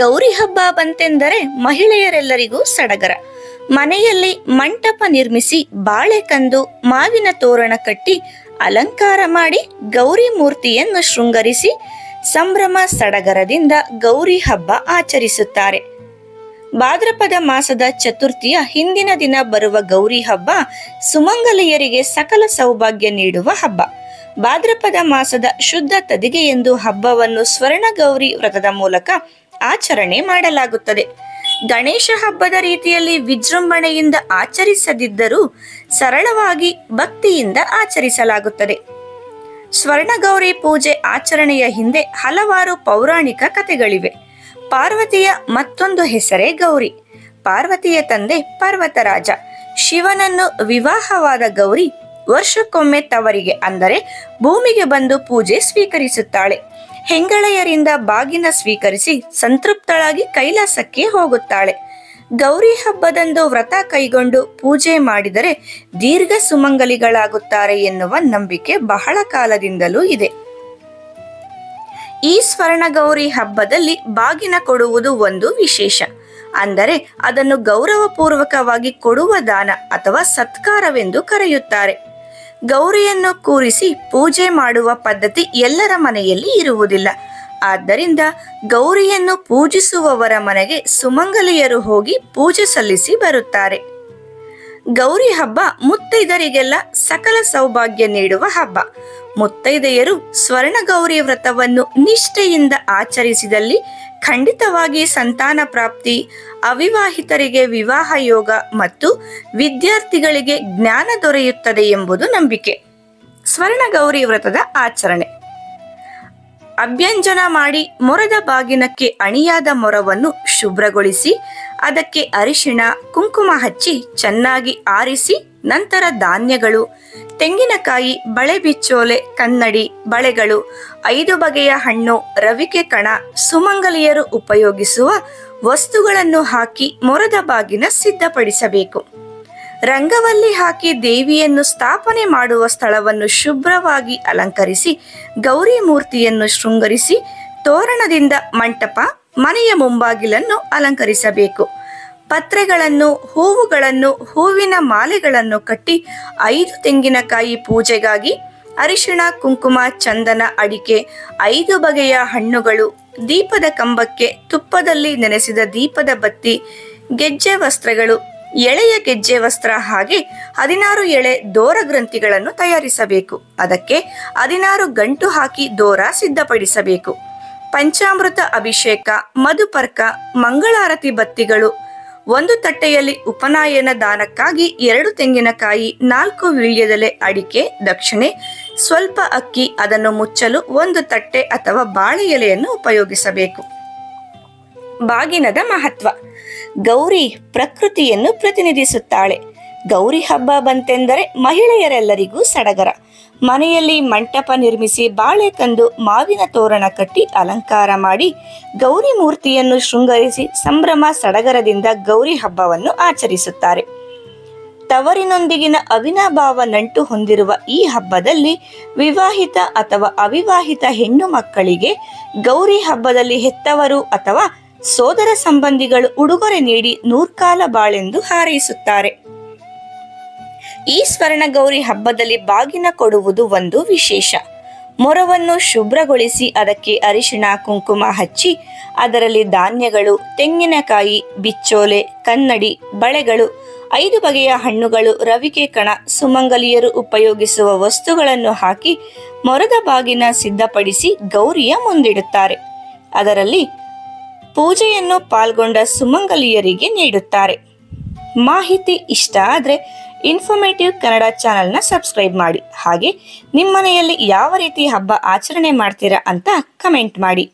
ಗೌರಿ ಹಬ್ಬ ಬಂತೆಂದರೆ ಮಹಿಳೆಯರೆಲ್ಲರಿಗೂ ಸಡಗರ. ಮನೆಯಲ್ಲಿ ಮಂಟಪ ನಿರ್ಮಿಸಿ ಬಾಳೆ ಕಂದು ಮಾವಿನ ತೋರಣ ಕಟ್ಟಿ ಅಲಂಕಾರ ಮಾಡಿ ಗೌರಿ ಮೂರ್ತಿಯನ್ನು ಶೃಂಗರಿಸಿ ಸಂಭ್ರಮ ಸಡಗರದಿಂದ ಗೌರಿ ಹಬ್ಬ ಆಚರಿಸುತ್ತಾರೆ. ಭಾದ್ರಪದ ಮಾಸದ ಚತುರ್ಥಿಯ ಹಿಂದಿನ ದಿನ ಬರುವ ಗೌರಿ ಹಬ್ಬ ಸುಮಂಗಲಿಯರಿಗೆ ಸಕಲ ಸೌಭಾಗ್ಯ ನೀಡುವ ಹಬ್ಬ. ಭಾದ್ರಪದ ಮಾಸದ ಶುದ್ಧ ತದಿಗೆಯೆಂದು ಹಬ್ಬವನ್ನು ಸ್ವರ್ಣ ಗೌರಿ ವ್ರತದ ಮೂಲಕ ಆಚರಣೆ ಮಾಡಲಾಗುತ್ತದೆ. ಗಣೇಶ ಹಬ್ಬದ ರೀತಿಯಲ್ಲಿ ವಿಜೃಂಭಣೆಯಿಂದ ಆಚರಿಸದಿದ್ದರೂ ಸರಳವಾಗಿ ಭಕ್ತಿಯಿಂದ ಆಚರಿಸಲಾಗುತ್ತದೆ. ಸ್ವರ್ಣಗೌರಿ ಪೂಜೆ ಆಚರಣೆಯ ಹಿಂದೆ ಹಲವಾರು ಪೌರಾಣಿಕ ಕಥೆಗಳಿವೆ. ಪಾರ್ವತಿಯ ಮತ್ತೊಂದು ಹೆಸರೇ ಗೌರಿ. ಪಾರ್ವತಿಯ ತಂದೆ ಪರ್ವತರಾಜ. ಶಿವನನ್ನು ವಿವಾಹವಾದ ಗೌರಿ ವರ್ಷಕ್ಕೊಮ್ಮೆ ತವರಿಗೆ ಅಂದರೆ ಭೂಮಿಗೆ ಬಂದು ಪೂಜೆ ಸ್ವೀಕರಿಸುತ್ತಾಳೆ. ಹೆಂಗಳೆಯರಿಂದ ಬಾಗಿನ ಸ್ವೀಕರಿಸಿ ಸಂತೃಪ್ತಳಾಗಿ ಕೈಲಾಸಕ್ಕೆ ಹೋಗುತ್ತಾಳೆ. ಗೌರಿ ಹಬ್ಬದಂದು ವ್ರತ ಕೈಗೊಂಡು ಪೂಜೆ ಮಾಡಿದರೆ ದೀರ್ಘ ಸುಮಂಗಲಿಗಳಾಗುತ್ತಾರೆ ಎನ್ನುವ ನಂಬಿಕೆ ಬಹಳ ಕಾಲದಿಂದಲೂ ಇದೆ. ಈ ಸ್ವರ್ಣಗೌರಿ ಹಬ್ಬದಲ್ಲಿ ಬಾಗಿನ ಕೊಡುವುದು ಒಂದು ವಿಶೇಷ. ಅಂದರೆ ಅದನ್ನು ಗೌರವಪೂರ್ವಕವಾಗಿ ಕೊಡುವ ದಾನ ಅಥವಾ ಸತ್ಕಾರವೆಂದು ಕರೆಯುತ್ತಾರೆ. ಗೌರಿಯನ್ನು ಕೂರಿಸಿ ಪೂಜೆ ಮಾಡುವ ಪದ್ಧತಿ ಎಲ್ಲರ ಮನೆಯಲ್ಲಿ ಇರುವುದಿಲ್ಲ. ಆದ್ದರಿಂದ ಗೌರಿಯನ್ನು ಪೂಜಿಸುವವರ ಮನೆಗೆ ಸುಮಂಗಲಿಯರು ಹೋಗಿ ಪೂಜೆ ಸಲ್ಲಿಸಿ ಬರುತ್ತಾರೆ. ಗೌರಿ ಹಬ್ಬ ಮುತ್ತೈದರಿಗೆಲ್ಲ ಸಕಲ ಸೌಭಾಗ್ಯ ನೀಡುವ ಹಬ್ಬ. ಮುತ್ತೈದೆಯರು ಸ್ವರ್ಣಗೌರಿ ವ್ರತವನ್ನು ನಿಷ್ಠೆಯಿಂದ ಆಚರಿಸಿದಲ್ಲಿ ಖಂಡಿತವಾಗಿ ಸಂತಾನ ಪ್ರಾಪ್ತಿ, ಅವಿವಾಹಿತರಿಗೆ ವಿವಾಹ ಯೋಗ ಮತ್ತು ವಿದ್ಯಾರ್ಥಿಗಳಿಗೆ ಜ್ಞಾನ ದೊರೆಯುತ್ತದೆ ಎಂಬುದು ನಂಬಿಕೆ. ಸ್ವರ್ಣಗೌರಿ ವ್ರತದ ಆಚರಣೆ: ಅಭ್ಯಂಜನ ಮಾಡಿ ಮೊರದ ಬಾಗಿನಕ್ಕೆ ಅಣಿಯಾದ ಮೊರವನ್ನು ಶುಭ್ರಗೊಳಿಸಿ ಅದಕ್ಕೆ ಅರಿಶಿಣ ಕುಂಕುಮ ಹಚ್ಚಿ ಚೆನ್ನಾಗಿ ಆರಿಸಿ ನಂತರ ಧಾನ್ಯಗಳು, ತೆಂಗಿನಕಾಯಿ, ಬಳೆ ಬಿಚ್ಚೋಲೆ, ಕನ್ನಡಿ, ಬಳೆಗಳು, 5 ಬಗೆಯ ಹಣ್ಣು, ರವಿಕೆ ಕಣ, ಸುಮಂಗಲಿಯರು ಉಪಯೋಗಿಸುವ ವಸ್ತುಗಳನ್ನು ಹಾಕಿ ಮೊರದ ಬಾಗಿನ ಸಿದ್ಧಪಡಿಸಬೇಕು. ರಂಗವಲ್ಲಿ ಹಾಕಿ ದೇವಿಯನ್ನು ಸ್ಥಾಪನೆ ಮಾಡುವ ಸ್ಥಳವನ್ನು ಶುಭ್ರವಾಗಿ ಅಲಂಕರಿಸಿ ಗೌರಿ ಮೂರ್ತಿಯನ್ನು ಶೃಂಗರಿಸಿ ತೋರಣದಿಂದ ಮಂಟಪ, ಮನೆಯ ಮುಂಬಾಗಿಲನ್ನು ಅಲಂಕರಿಸಬೇಕು. ಪತ್ರೆಗಳನ್ನು, ಹೂವುಗಳನ್ನು, ಹೂವಿನ ಮಾಲೆಗಳನ್ನು ಕಟ್ಟಿ 5 ತೆಂಗಿನಕಾಯಿ ಪೂಜೆಗಾಗಿ, ಅರಿಶಿಣ, ಕುಂಕುಮ, ಚಂದನ, ಅಡಿಕೆ, 5 ಬಗೆಯ ಹಣ್ಣುಗಳು, ದೀಪದ ಕಂಬಕ್ಕೆ ತುಪ್ಪದಲ್ಲಿ ನೆನೆಸಿದ ದೀಪದ ಬತ್ತಿ, ಗೆಜ್ಜೆ ವಸ್ತ್ರಗಳು, ಎಳೆಯ ಗೆಜ್ಜೆ ವಸ್ತ್ರ, ಹಾಗೆ 16 ಎಳೆ ದೋರ ಗ್ರಂಥಿಗಳನ್ನು ತಯಾರಿಸಬೇಕು. ಅದಕ್ಕೆ 16 ಗಂಟು ಹಾಕಿ ದೋರ ಸಿದ್ಧಪಡಿಸಬೇಕು. ಪಂಚಾಮೃತ ಅಭಿಷೇಕ, ಮಧುಪರ್ಕ, ಮಂಗಳಾರತಿ ಬತ್ತಿಗಳು, 1 ತಟ್ಟೆಯಲ್ಲಿ ಉಪನಯನ ದಾನಕ್ಕಾಗಿ 2 ತೆಂಗಿನಕಾಯಿ, 4 ವೀಳ್ಯದೆಲೆ, ಅಡಿಕೆ, ದಕ್ಷಿಣೆ, ಸ್ವಲ್ಪ ಅಕ್ಕಿ, ಅದನ್ನು ಮುಚ್ಚಲು 1 ತಟ್ಟೆ ಅಥವಾ ಬಾಳೆ ಎಲೆಯನ್ನು ಉಪಯೋಗಿಸಬೇಕು. ಬಾಗಿನದ ಮಹತ್ವ: ಗೌರಿ ಪ್ರಕೃತಿಯನ್ನು ಪ್ರತಿನಿಧಿಸುತ್ತಾಳೆ. ಗೌರಿ ಹಬ್ಬ ಬಂತೆಂದರೆ ಮಹಿಳೆಯರೆಲ್ಲರಿಗೂ ಸಡಗರ. ಮನೆಯಲ್ಲಿ ಮಂಟಪ ನಿರ್ಮಿಸಿ ಬಾಳೆ ಕಂದು ಮಾವಿನ ತೋರಣ ಕಟ್ಟಿ ಅಲಂಕಾರ ಮಾಡಿ ಗೌರಿ ಮೂರ್ತಿಯನ್ನು ಶೃಂಗರಿಸಿ ಸಂಭ್ರಮ ಸಡಗರದಿಂದ ಗೌರಿ ಹಬ್ಬವನ್ನು ಆಚರಿಸುತ್ತಾರೆ. ತವರಿನೊಂದಿಗಿನ ಅವಿನಾಭಾವ ನಂಟು ಹೊಂದಿರುವ ಈ ಹಬ್ಬದಲ್ಲಿ ವಿವಾಹಿತ ಅಥವಾ ಅವಿವಾಹಿತ ಹೆಣ್ಣು ಮಕ್ಕಳಿಗೆ ಗೌರಿ ಹಬ್ಬದಲ್ಲಿ ಹೆತ್ತವರು ಅಥವಾ ಸೋದರ ಸಂಬಂಧಿಗಳು ಉಡುಗೊರೆ ನೀಡಿ ನೂರ್ಕಾಲ ಬಾಳೆಂದು ಹಾರೈಸುತ್ತಾರೆ. ಈ ಸ್ವರ್ಣಗೌರಿ ಹಬ್ಬದಲ್ಲಿ ಬಾಗಿನ ಕೊಡುವುದು ಒಂದು ವಿಶೇಷ. ಮೊರವನ್ನು ಶುಭ್ರಗೊಳಿಸಿ ಅದಕ್ಕೆ ಅರಿಶಿಣ ಕುಂಕುಮ ಹಚ್ಚಿ ಅದರಲ್ಲಿ ಧಾನ್ಯಗಳು, ತೆಂಗಿನಕಾಯಿ, ಬಿಚ್ಚೋಲೆ, ಕನ್ನಡಿ, ಬಳೆಗಳು, 5 ಬಗೆಯ ಹಣ್ಣುಗಳು, ರವಿಕೆ ಕಣ, ಸುಮಂಗಲಿಯರು ಉಪಯೋಗಿಸುವ ವಸ್ತುಗಳನ್ನು ಹಾಕಿ ಮೊರದ ಬಾಗಿನ ಸಿದ್ಧಪಡಿಸಿ ಗೌರಿಯ ಮುಂದಿಡುತ್ತಾರೆ. ಅದರಲ್ಲಿ ಪೂಜೆಯನ್ನು ಪಾಲ್ಗೊಂಡ ಸುಮಂಗಲಿಯರಿಗೆ ನೀಡುತ್ತಾರೆ. ಮಾಹಿತಿ ಇಷ್ಟ ಆದರೆ ಇನ್ಫಾರ್ಮೇಟಿವ್ ಕನ್ನಡ ಚಾನಲ್ನ ಸಬ್ಸ್ಕ್ರೈಬ್ ಮಾಡಿ. ಹಾಗೆ ನಿಮ್ಮ ಮನೆಯಲ್ಲಿ ಯಾವ ರೀತಿ ಹಬ್ಬ ಆಚರಣೆ ಮಾಡ್ತೀರಾ ಅಂತ ಕಮೆಂಟ್ ಮಾಡಿ.